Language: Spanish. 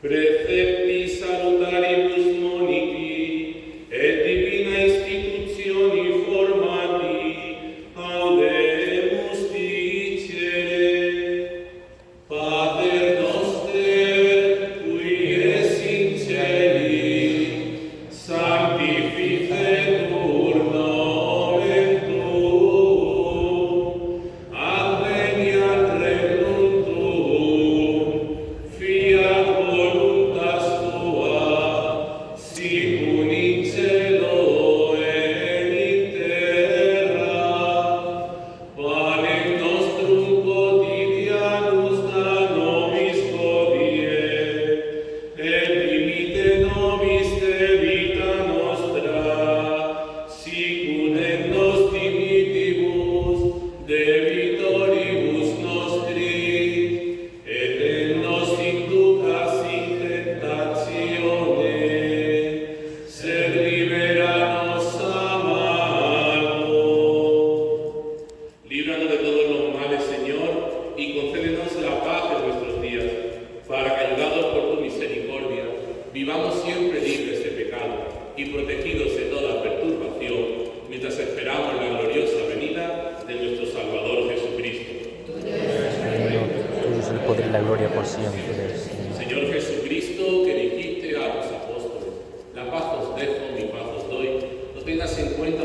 Precepti salutaribus moniti, et divina institutioni formati, audemus dicere. Pater noster, qui es in celi, sanctificetur nomen tuum, adveniat regnum tuum, fiat voluntas tua, sicut in cielo et in terra. Panem nostrum quotidianus da nobis hodie, et dimitte nobis debita nostra, sicut et nos dimittimus debitoribus nostri, et nos inducas in tentatione, sed libera nos a malo. Líbranos de todos los males, Señor, y concédenos la paz en nuestros días, para que, ayudados por tu misericordia, vivamos siempre libres de pecado y protegidos de toda perturbación, mientras esperamos la gloriosa venida de nuestro Salvador Jesucristo. Tuyo es el poder y la gloria por siempre. Señor Jesucristo, que dijiste a tus apóstoles, la paz os dejo, mi paz os doy, no tengas en cuenta